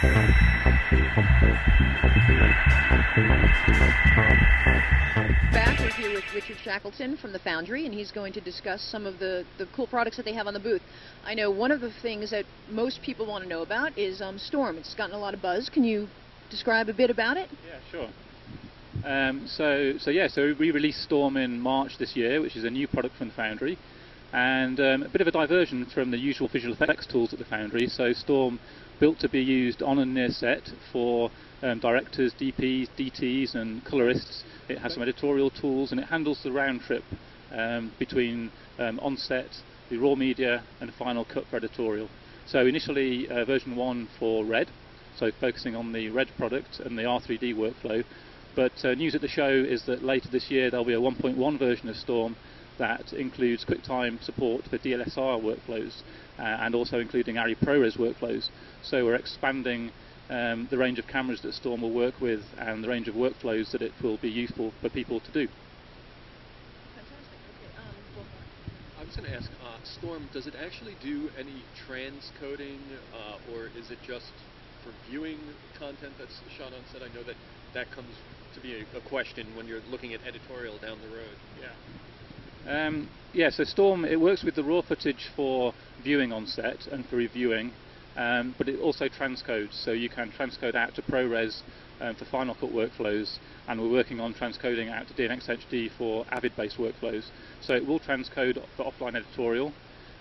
Back, we're here with Richard Shakleton from the Foundry, and he's going to discuss some of the cool products that they have on the booth. I know one of the things that most people want to know about is Storm. It's gotten a lot of buzz. Can you describe a bit about it? Yeah, sure. So we released Storm in March this year, which is a new product from the Foundry, and a bit of a diversion from the usual visual effects tools at the Foundry. So Storm, built to be used on and near set for directors, DPs, DTs and colorists. It has some editorial tools, and it handles the round trip between on-set, the raw media and the final cut for editorial. So initially version 1 for Red, so focusing on the Red product and the R3D workflow. But news at the show is that later this year there'll be a 1.1 version of Storm that includes QuickTime support for DLSR workflows and also including ARRI ProRes workflows. So we're expanding the range of cameras that Storm will work with and the range of workflows that it will be useful for people to do. Fantastic. Okay. I was going to ask, Storm, does it actually do any transcoding, or is it just for viewing content that's shot on set? I know that that comes to be a question when you're looking at editorial down the road. Yeah, so Storm, it works with the raw footage for viewing on set and for reviewing, but it also transcodes, so you can transcode out to ProRes for Final Cut workflows, and we're working on transcoding out to DNX HD for Avid-based workflows. So it will transcode for offline editorial.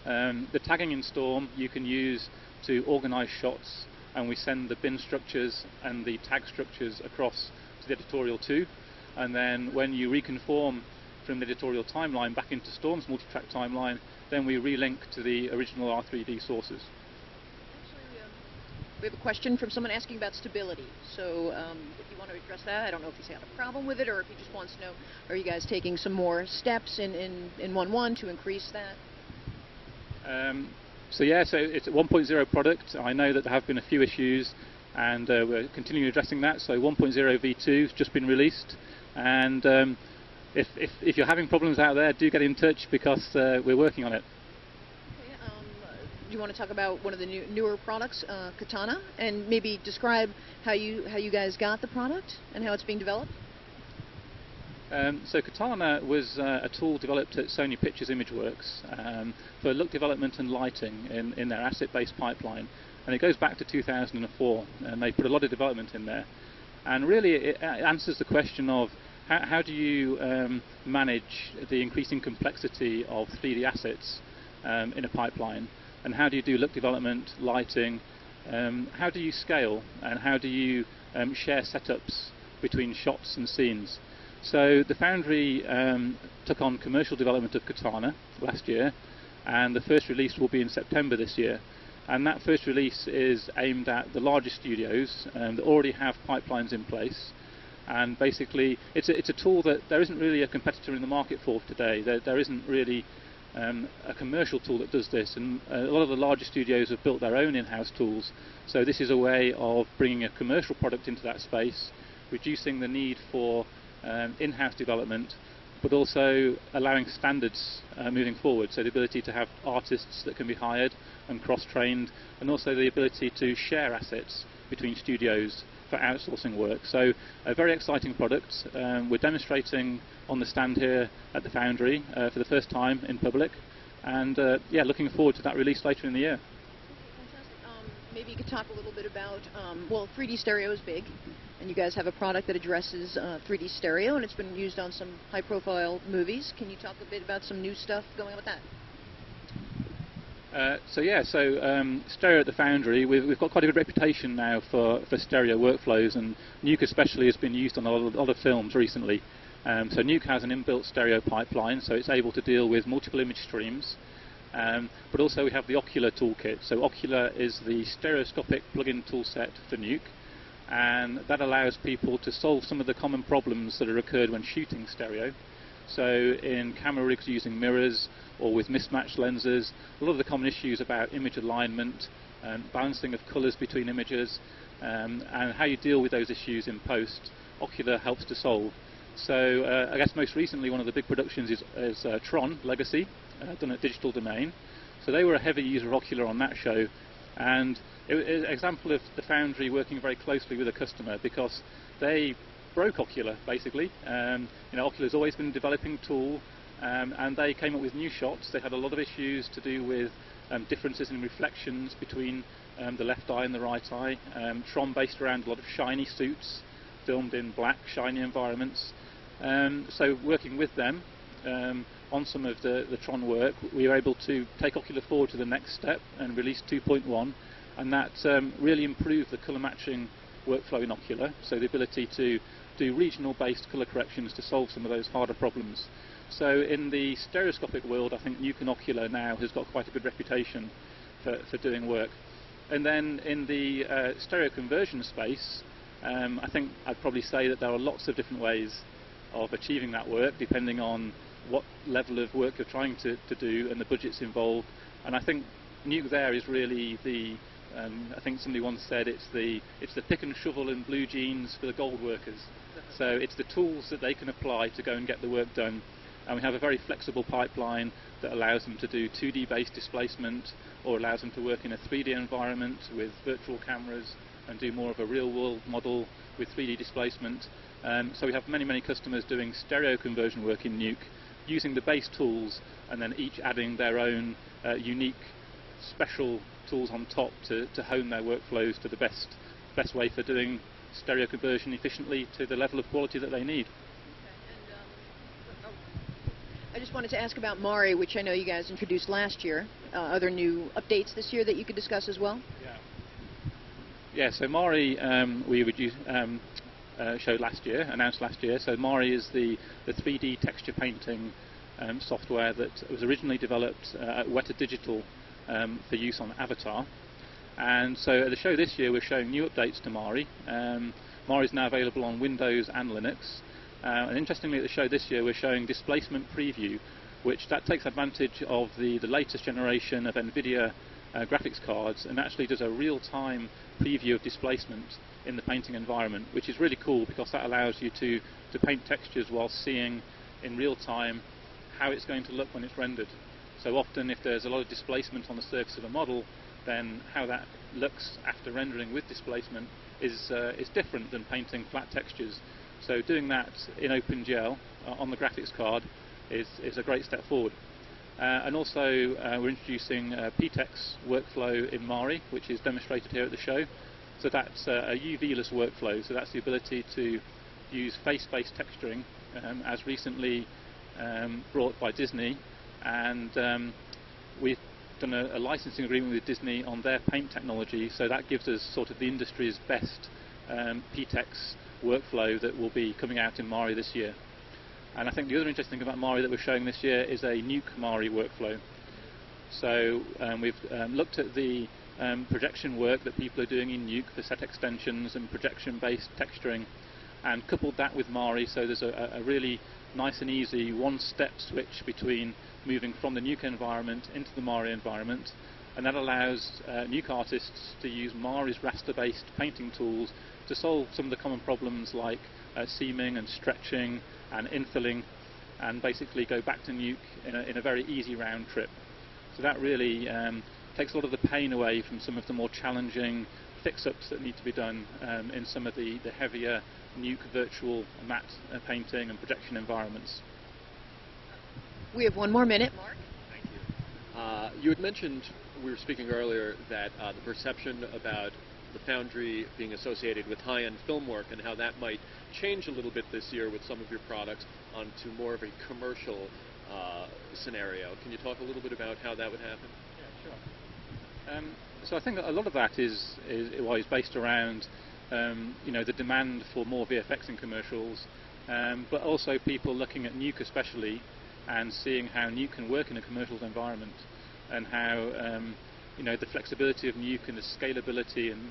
The tagging in Storm you can use to organize shots, and we send the bin structures and the tag structures across to the editorial too, and then when you reconform from the editorial timeline back into Storm's multi-track timeline, then we relink to the original R3D sources. Actually, we have a question from someone asking about stability. So if you want to address that, I don't know if he's had a problem with it or if he just wants to know, are you guys taking some more steps in 1.1 to increase that? So it's a 1.0 product. I know that there have been a few issues, and we're continuing addressing that. So 1.0 V2 has just been released, and if you're having problems out there, do get in touch because we're working on it. Okay, do you want to talk about one of the newer products, Katana, and maybe describe how you guys got the product and how it's being developed? So Katana was a tool developed at Sony Pictures ImageWorks for look development and lighting in their asset-based pipeline, and it goes back to 2004, and they put a lot of development in there. And really it answers the question of how do you manage the increasing complexity of 3D assets in a pipeline, and how do you do look development, lighting, how do you scale, and how do you share setups between shots and scenes. So the Foundry took on commercial development of Katana last year, and the first release will be in September this year. And that first release is aimed at the largest studios that already have pipelines in place. And basically, it's a tool that there isn't really a competitor in the market for today. There isn't really a commercial tool that does this, and a lot of the larger studios have built their own in-house tools. So this is a way of bringing a commercial product into that space, reducing the need for in-house development, but also allowing standards moving forward. So the ability to have artists that can be hired and cross-trained, and also the ability to share assets between studios for outsourcing work. So a very exciting product. We're demonstrating on the stand here at the Foundry for the first time in public, and yeah, looking forward to that release later in the year. Fantastic. Maybe you could talk a little bit about, well, 3D stereo is big, and you guys have a product that addresses 3D stereo, and it's been used on some high-profile movies. Can you talk a bit about some new stuff going on with that? Stereo at the Foundry, we've got quite a good reputation now for stereo workflows, and Nuke especially has been used on a lot of films recently. So Nuke has an inbuilt stereo pipeline, so it's able to deal with multiple image streams. But also we have the Ocular toolkit. So Ocular is the stereoscopic plugin toolset for Nuke, and that allows people to solve some of the common problems that are occurred when shooting stereo. So in camera rigs using mirrors or with mismatched lenses, a lot of the common issues about image alignment, balancing of colours between images, and how you deal with those issues in post, Ocular helps to solve. So I guess most recently one of the big productions is Tron Legacy, done at Digital Domain. So they were a heavy user of Ocular on that show, And it was an example of the foundry working very closely with a customer, because they broke Ocular, basically. Ocular's always been a developing tool, and they came up with new shots. They had a lot of issues to do with differences in reflections between the left eye and the right eye. Tron based around a lot of shiny suits, filmed in black, shiny environments. So working with them on some of the Tron work, we were able to take Ocular forward to the next step and release 2.1, and that really improved the colour matching workflow in Ocular, so the ability to do regional based colour corrections to solve some of those harder problems. So in the stereoscopic world, I think Nuke and Ocular now has got quite a good reputation for doing work. And then in the stereo conversion space, I think I'd probably say that there are lots of different ways of achieving that work, depending on what level of work you're trying to do and the budgets involved. And I think Nuke there is really the I think somebody once said it's the pick and shovel and blue jeans for the gold workers. So it's the tools that they can apply to go and get the work done. And we have a very flexible pipeline that allows them to do 2D based displacement, or allows them to work in a 3D environment with virtual cameras and do more of a real world model with 3D displacement. So we have many customers doing stereo conversion work in Nuke, using the base tools and then each adding their own unique special tools on top to hone their workflows to the best way for doing stereo conversion efficiently to the level of quality that they need. Okay. And I just wanted to ask about Mari, which I know you guys introduced last year. Are there new updates this year that you could discuss as well? Yeah, so Mari we showed last year, announced last year. So Mari is the 3D texture painting software that was originally developed at Weta Digital for use on Avatar. And so at the show this year, we're showing new updates to Mari. Mari is now available on Windows and Linux. And interestingly, at the show this year, we're showing displacement preview, which that takes advantage of the latest generation of NVIDIA graphics cards and actually does a real-time preview of displacement in the painting environment, which is really cool because that allows you to paint textures while seeing in real time how it's going to look when it's rendered. So often if there's a lot of displacement on the surface of a model, then how that looks after rendering with displacement is different than painting flat textures. So doing that in OpenGL on the graphics card is a great step forward. And also we're introducing PTEX workflow in Mari, which is demonstrated here at the show. So that's a UV-less workflow, so that's the ability to use face-based texturing as recently brought by Disney, and we've done a licensing agreement with Disney on their paint technology, so that gives us sort of the industry's best PTEX workflow that will be coming out in Mari this year. And I think the other interesting thing about Mari that we're showing this year is a Nuke Mari workflow. So we've looked at the projection work that people are doing in Nuke for set extensions and projection-based texturing, and coupled that with Mari, so there's a really nice and easy one-step switch between moving from the Nuke environment into the Mari environment, and that allows Nuke artists to use Mari's raster-based painting tools to solve some of the common problems like seaming and stretching and infilling, and basically go back to Nuke in a very easy round trip. So that really takes a lot of the pain away from some of the more challenging fix-ups that need to be done in some of the heavier Nuke virtual matte painting and projection environments. We have one more minute, Mark. Thank you. You had mentioned, we were speaking earlier, that the perception about the foundry being associated with high-end film work and how that might change a little bit this year with some of your products onto more of a commercial scenario. Can you talk a little bit about how that would happen? Yeah, sure. So I think a lot of that is based around the demand for more VFX in commercials, but also people looking at Nuke especially and seeing how Nuke can work in a commercials environment, and how the flexibility of Nuke and the scalability and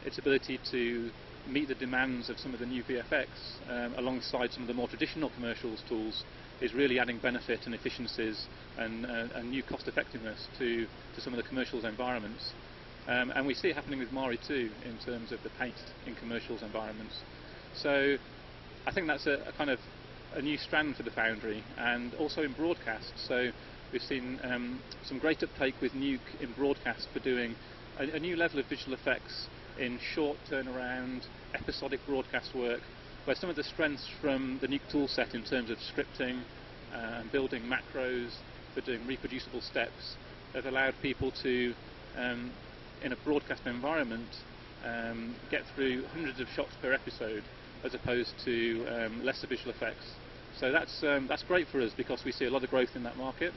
its ability to meet the demands of some of the new VFX alongside some of the more traditional commercials tools is really adding benefit and efficiencies and new cost effectiveness to some of the commercials environments. And we see it happening with Mari too in terms of the paint in commercials environments. So I think that's a kind of a new strand for the foundry, and also in broadcast. So We've seen some great uptake with Nuke in broadcast for doing a new level of visual effects in short turnaround, episodic broadcast work, where some of the strengths from the Nuke toolset in terms of scripting and building macros for doing reproducible steps have allowed people to, in a broadcast environment, get through hundreds of shots per episode as opposed to lesser visual effects. So that's great for us because we see a lot of growth in that market.